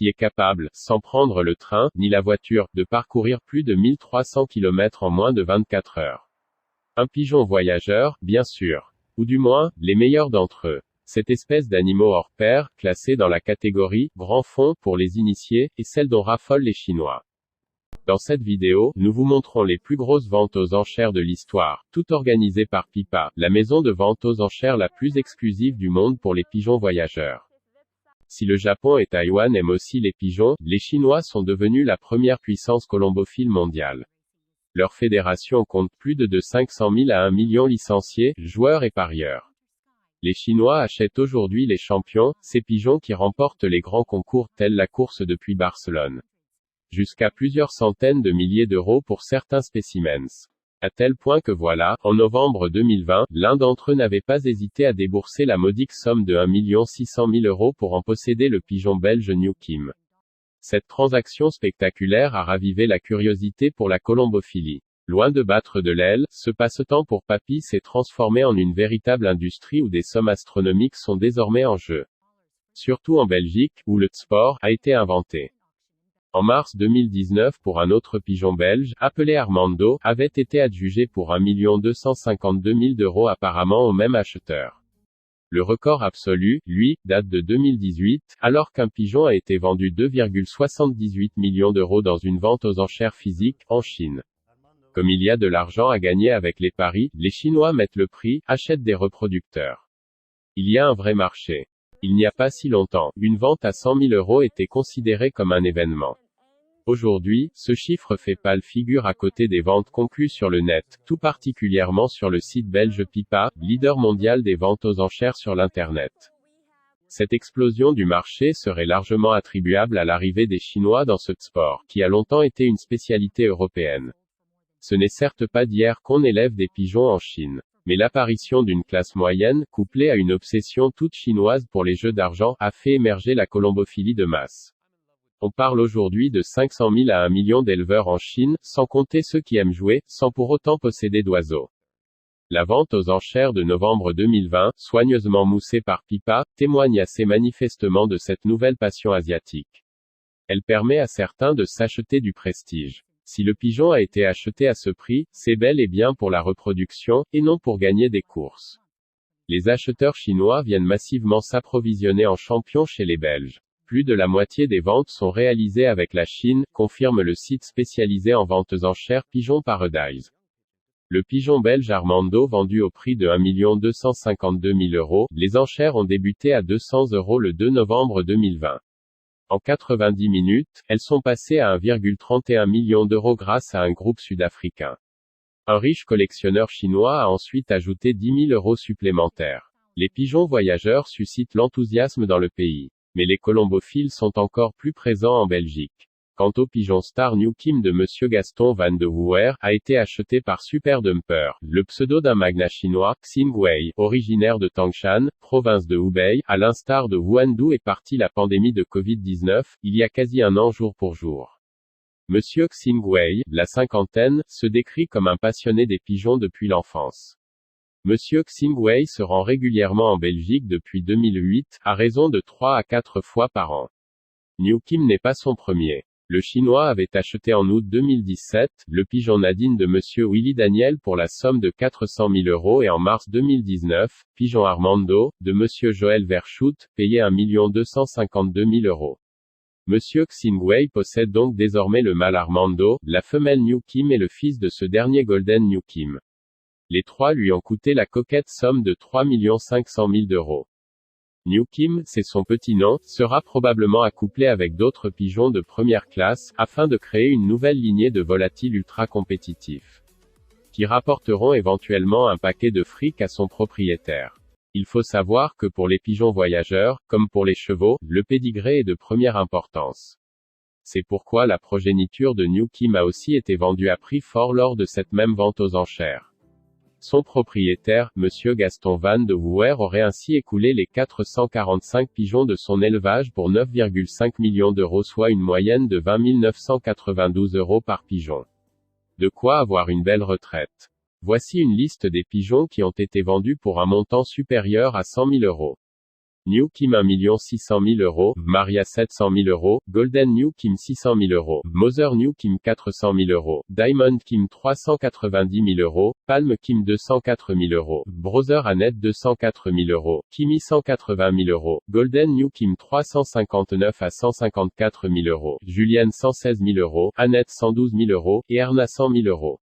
qui est capable, sans prendre le train, ni la voiture, de parcourir plus de 1300 km en moins de 24 heures. Un pigeon voyageur, bien sûr. Ou du moins, les meilleurs d'entre eux. Cette espèce d'animaux hors pair, classée dans la catégorie « grand fond » pour les initiés, est celle dont raffolent les Chinois. Dans cette vidéo, nous vous montrons les plus grosses ventes aux enchères de l'histoire, toutes organisées par Pipa, la maison de vente aux enchères la plus exclusive du monde pour les pigeons voyageurs. Si le Japon et Taïwan aiment aussi les pigeons, les Chinois sont devenus la première puissance colombophile mondiale. Leur fédération compte plus de 500 000 à 1 million licenciés, joueurs et parieurs. Les Chinois achètent aujourd'hui les champions, ces pigeons qui remportent les grands concours tels la course depuis Barcelone. Jusqu'à plusieurs centaines de milliers d'euros pour certains spécimens. À tel point que voilà, en novembre 2020, l'un d'entre eux n'avait pas hésité à débourser la modique somme de 1 600 000 euros pour en posséder le pigeon belge New Kim. Cette transaction spectaculaire a ravivé la curiosité pour la colombophilie. Loin de battre de l'aile, ce passe-temps pour Papy s'est transformé en une véritable industrie où des sommes astronomiques sont désormais en jeu. Surtout en Belgique, où le sport a été inventé. En mars 2019 pour un autre pigeon belge, appelé Armando, avait été adjugé pour 1 252 000 € apparemment au même acheteur. Le record absolu, lui, date de 2018, alors qu'un pigeon a été vendu 2,78 millions d'euros dans une vente aux enchères physiques, en Chine. Comme il y a de l'argent à gagner avec les paris, les Chinois mettent le prix, achètent des reproducteurs. Il y a un vrai marché. Il n'y a pas si longtemps, une vente à 100 000 € était considérée comme un événement. Aujourd'hui, ce chiffre fait pâle figure à côté des ventes conclues sur le net, tout particulièrement sur le site belge Pipa, leader mondial des ventes aux enchères sur l'Internet. Cette explosion du marché serait largement attribuable à l'arrivée des Chinois dans ce sport, qui a longtemps été une spécialité européenne. Ce n'est certes pas d'hier qu'on élève des pigeons en Chine. Mais l'apparition d'une classe moyenne, couplée à une obsession toute chinoise pour les jeux d'argent, a fait émerger la colombophilie de masse. On parle aujourd'hui de 500 000 à 1 million d'éleveurs en Chine, sans compter ceux qui aiment jouer, sans pour autant posséder d'oiseaux. La vente aux enchères de novembre 2020, soigneusement moussée par Pipa, témoigne assez manifestement de cette nouvelle passion asiatique. Elle permet à certains de s'acheter du prestige. Si le pigeon a été acheté à ce prix, c'est bel et bien pour la reproduction, et non pour gagner des courses. Les acheteurs chinois viennent massivement s'approvisionner en champions chez les Belges. Plus de la moitié des ventes sont réalisées avec la Chine, confirme le site spécialisé en ventes aux enchères Pigeon Paradise. Le pigeon belge Armando vendu au prix de 1 252 000 €, les enchères ont débuté à 200 € le 2 novembre 2020. En 90 minutes, elles sont passées à 1,31 million d'euros grâce à un groupe sud-africain. Un riche collectionneur chinois a ensuite ajouté 10 000 € supplémentaires. Les pigeons voyageurs suscitent l'enthousiasme dans le pays. Mais les colombophiles sont encore plus présents en Belgique. Quant au pigeon star New Kim de Monsieur Gaston Van de Wouwer, a été acheté par Super Dumper, le pseudo d'un magnat chinois, Xingwei, originaire de Tangshan, province de Hubei, à l'instar de Wuhan d'où est partie la pandémie de Covid-19, il y a quasi un an jour pour jour. Monsieur Xingwei, la cinquantaine, se décrit comme un passionné des pigeons depuis l'enfance. Monsieur Xingwei se rend régulièrement en Belgique depuis 2008, à raison de 3 à 4 fois par an. New Kim n'est pas son premier. Le Chinois avait acheté en août 2017, le pigeon Nadine de Monsieur Willy Daniel pour la somme de 400 000 € et en mars 2019, pigeon Armando, de Monsieur Joël Verschoot, payé 1 252 000 €. Monsieur Xingwei possède donc désormais le mâle Armando, la femelle New Kim et le fils de ce dernier Golden New Kim. Les trois lui ont coûté la coquette somme de 3 500 000 €. New Kim, c'est son petit nom, sera probablement accouplé avec d'autres pigeons de première classe, afin de créer une nouvelle lignée de volatiles ultra compétitifs, qui rapporteront éventuellement un paquet de fric à son propriétaire. Il faut savoir que pour les pigeons voyageurs, comme pour les chevaux, le pédigré est de première importance. C'est pourquoi la progéniture de New Kim a aussi été vendue à prix fort lors de cette même vente aux enchères. Son propriétaire, Monsieur Gaston Van de Wouwer aurait ainsi écoulé les 445 pigeons de son élevage pour 9,5 millions d'euros soit une moyenne de 20 992 € par pigeon. De quoi avoir une belle retraite. Voici une liste des pigeons qui ont été vendus pour un montant supérieur à 100 000 €. New Kim 1 600 000 €, Maria 700 000 €, Golden New Kim 600 000 €, Mother New Kim 400 000 €, Diamond Kim 390 000 €, Palm Kim 204 000 €, Brother Annette 204 000 €, Kimi 180 000 €, Golden New Kim 359 à 154 000 €, Julienne 116 000 €, Annette 112 000 € et Erna 100 000 €.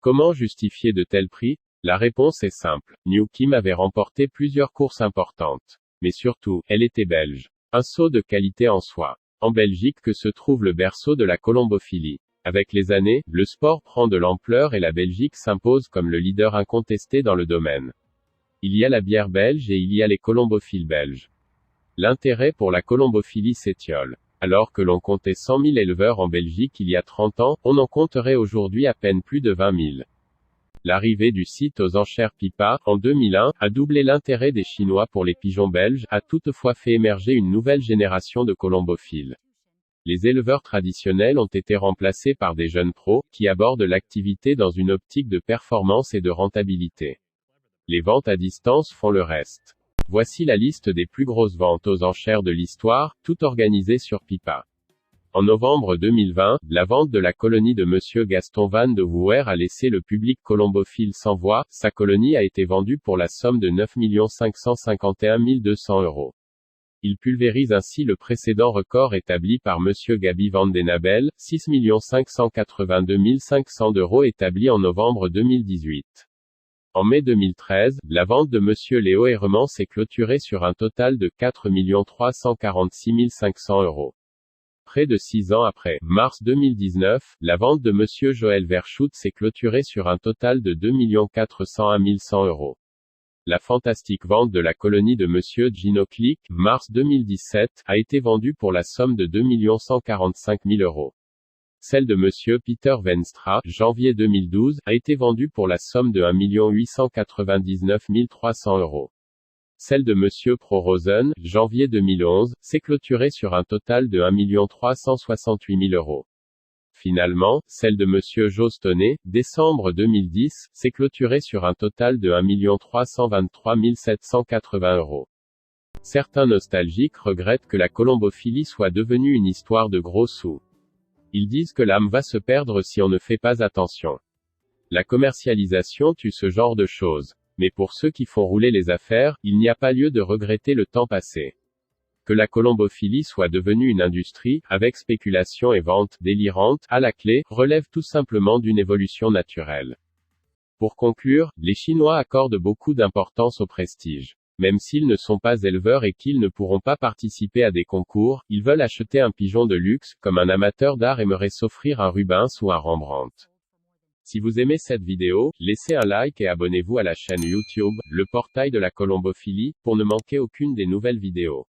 Comment justifier de tels prix? La réponse est simple. New Kim avait remporté plusieurs courses importantes. Mais surtout, elle était belge. Un saut de qualité en soi. En Belgique que se trouve le berceau de la colombophilie. Avec les années, le sport prend de l'ampleur et la Belgique s'impose comme le leader incontesté dans le domaine. Il y a la bière belge et il y a les colombophiles belges. L'intérêt pour la colombophilie s'étiole. Alors que l'on comptait 100 000 éleveurs en Belgique il y a 30 ans, on en compterait aujourd'hui à peine plus de 20 000. L'arrivée du site aux enchères Pipa, en 2001, a doublé l'intérêt des Chinois pour les pigeons belges, a toutefois fait émerger une nouvelle génération de colombophiles. Les éleveurs traditionnels ont été remplacés par des jeunes pros, qui abordent l'activité dans une optique de performance et de rentabilité. Les ventes à distance font le reste. Voici la liste des plus grosses ventes aux enchères de l'histoire, toutes organisées sur Pipa. En novembre 2020, la vente de la colonie de Monsieur Gaston Van de Wouwer a laissé le public colombophile sans voix. Sa colonie a été vendue pour la somme de 9 551 200 €. Il pulvérise ainsi le précédent record établi par Monsieur Gabi Van den Abel, 6 582 500 € établi en novembre 2018. En mai 2013, la vente de Monsieur Léo Herremans s'est clôturée sur un total de 4 346 500 €. Près de 6 ans après, mars 2019, la vente de Monsieur Joël Verschoot s'est clôturée sur un total de 2 401 100 €. La fantastique vente de la colonie de Monsieur Gino Click, mars 2017, a été vendue pour la somme de 2 145 000 €. Celle de Monsieur Peter Venstra, janvier 2012, a été vendue pour la somme de 1 899 300 €. Celle de Monsieur Pro Rosen, janvier 2011, s'est clôturée sur un total de 1 368 000 €. Finalement, celle de Monsieur Jostonnet, décembre 2010, s'est clôturée sur un total de 1 323 780 €. Certains nostalgiques regrettent que la colombophilie soit devenue une histoire de gros sous. Ils disent que l'âme va se perdre si on ne fait pas attention. La commercialisation tue ce genre de choses. Mais pour ceux qui font rouler les affaires, il n'y a pas lieu de regretter le temps passé. Que la colombophilie soit devenue une industrie, avec spéculation et vente délirante, à la clé, relève tout simplement d'une évolution naturelle. Pour conclure, les Chinois accordent beaucoup d'importance au prestige. Même s'ils ne sont pas éleveurs et qu'ils ne pourront pas participer à des concours, ils veulent acheter un pigeon de luxe, comme un amateur d'art aimerait s'offrir un Rubens ou un Rembrandt. Si vous aimez cette vidéo, laissez un like et abonnez-vous à la chaîne YouTube, le portail de la colombophilie, pour ne manquer aucune des nouvelles vidéos.